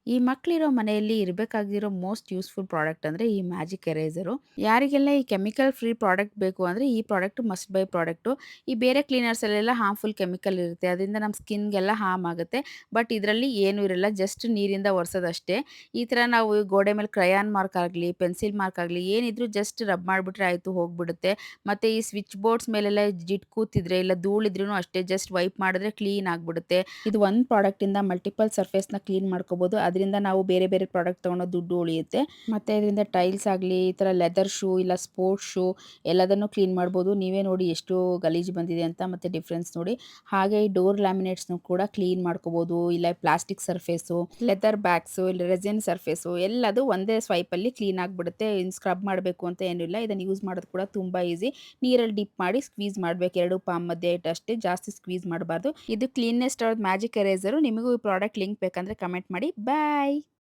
ಈ ಮಕ್ಕಳಿರೋ ಮನೆಯಲ್ಲಿ ಇರಬೇಕಾಗಿರೋ most useful product ಅಂದ್ರೆ ಈ ಮ್ಯಾಜಿಕ್ ಎರೇಸರು. ಯಾರಿಗೆಲ್ಲ ಈ ಕೆಮಿಕಲ್ ಫ್ರೀ ಪ್ರಾಡಕ್ಟ್ ಬೇಕು ಅಂದ್ರೆ ಈ ಪ್ರಾಡಕ್ಟ್ ಮಸ್ಟ್ ಬೈ ಪ್ರಾಡಕ್ಟು. ಈ ಬೇರೆ ಕ್ಲೀನರ್ಸಲ್ಲೆಲ್ಲ ಹಾರ್ಮ್‌ಫುಲ್ ಕೆಮಿಕಲ್ ಇರುತ್ತೆ. ಅದರಿಂದ ನಮ್ಮ ಸ್ಕಿನ್‌ಗೆಲ್ಲ ಹಾರ್ಮ್ ಆಗುತ್ತೆ. ಬಟ್ ಇದರಲ್ಲಿ ಏನೂ ಇರಲ್ಲ. ಜಸ್ಟ್ ನೀರಿಂದ ಒರೆಸೋದಷ್ಟೇ. ಈ ಥರ ನಾವು ಗೋಡೆ ಮೇಲೆ ಕ್ರಯಾನ್ ಮಾರ್ಕ್ ಆಗಲಿ, ಪೆನ್ಸಿಲ್ ಮಾರ್ಕ್ ಆಗಲಿ ಏನಿದ್ರು ಜಸ್ಟ್ ರಬ್ ಮಾಡಿಬಿಟ್ರೆ ಆಯಿತು ಹೋಗ್ಬಿಡುತ್ತೆ. ಮತ್ತೆ ಈ ಸ್ವಿಚ್ ಬೋರ್ಡ್ಸ್ ಮೇಲೆಲ್ಲ ಜಿಡ್ ಕೂತಿದ್ರೆ ಇಲ್ಲ ಧೂಳಿದ್ರೂ ಅಷ್ಟೇ ಜಸ್ಟ್ ವೈಪ್ ಮಾಡಿದ್ರೆ ಕ್ಲೀನ್ ಆಗ್ಬಿಡುತ್ತೆ. ಇದು ಒಂದು ಪ್ರಾಡಕ್ಟಿಂದ ಮಲ್ಟಿಪಲ್ ಸರ್ಫೇಸ್‌ನ ಕ್ಲೀನ್ ಮಾಡ್ಕೋಬೋದು. ಅದರಿಂದ ನಾವು ಬೇರೆ ಬೇರೆ ಪ್ರಾಡಕ್ಟ್ ತಗೊಂಡೋ ದುಡ್ಡು ಉಳಿಯುತ್ತೆ. ಮತ್ತೆ ಇದರಿಂದ ಟೈಲ್ಸ್ ಆಗಲಿ, ಈ ಥರ ಲೆದರ್ ಶೂ ಇಲ್ಲ ಸ್ಪೋರ್ಟ್ಸ್ ಶೂ ಎಲ್ಲದನ್ನು ಕ್ಲೀನ್ ಮಾಡ್ಬೋದು. ನೀವೇ ನೋಡಿ ಎಷ್ಟು ಗಲೀಜು ಬಂದಿದೆ ಅಂತ ಮತ್ತೆ ಡಿಫರೆನ್ಸ್ ನೋಡಿ. ಹಾಗೆ ಈ ಡೋರ್ ಲ್ಯಾಮಿನೇಟ್ಸ್‌ನು ಕೂಡ ಕ್ಲೀನ್ ಮಾಡ್ಕೋಬೋದು. ಇಲ್ಲ ಪ್ಲಾಸ್ಟಿಕ್ ಸರ್ಫೇಸು, ಲೆದರ್ ಬ್ಯಾಗ್ಸು, ಇಲ್ಲ ರೆಸಿನ್ ಸರ್ಫೇಸು ಎಲ್ಲದು ಒಂದೇ ಸ್ವೈಪಲ್ಲಿ ಕ್ಲೀನ್ ಆಗಿಬಿಡುತ್ತೆ. ಇನ್ನು ಸ್ಕ್ರಬ್ ಮಾಡಬೇಕು ಅಂತ ಏನಿಲ್ಲ. ಇದನ್ನು ಯೂಸ್ ಮಾಡೋದು ಕೂಡ ತುಂಬ ಈಸಿ. ನೀರಲ್ಲಿ ಡಿಪ್ ಮಾಡಿ ಸ್ಕ್ವೀಸ್ ಮಾಡ್ಬೇಕು. 2 ಪಾಮ್ ಮಧ್ಯೆ ಇಟ್ಟಷ್ಟೇ ಜಾಸ್ತಿ ಸ್ಕ್ವೀಸ್ ಮಾಡಬಾರ್ದು. ಇದು ಕ್ಲೀನ್ನೆಸ್ಟ್ ಅವ್ರದ್ದು ಮ್ಯಾಜಿಕ್ ಎರೇಸರು. ನಿಮಗೂ ಈ ಪ್ರಾಡಕ್ಟ್ ಲಿಂಕ್ ಬೇಕಂದ್ರೆ ಕಮೆಂಟ್ ಮಾಡಿ. ಬಾಯ್.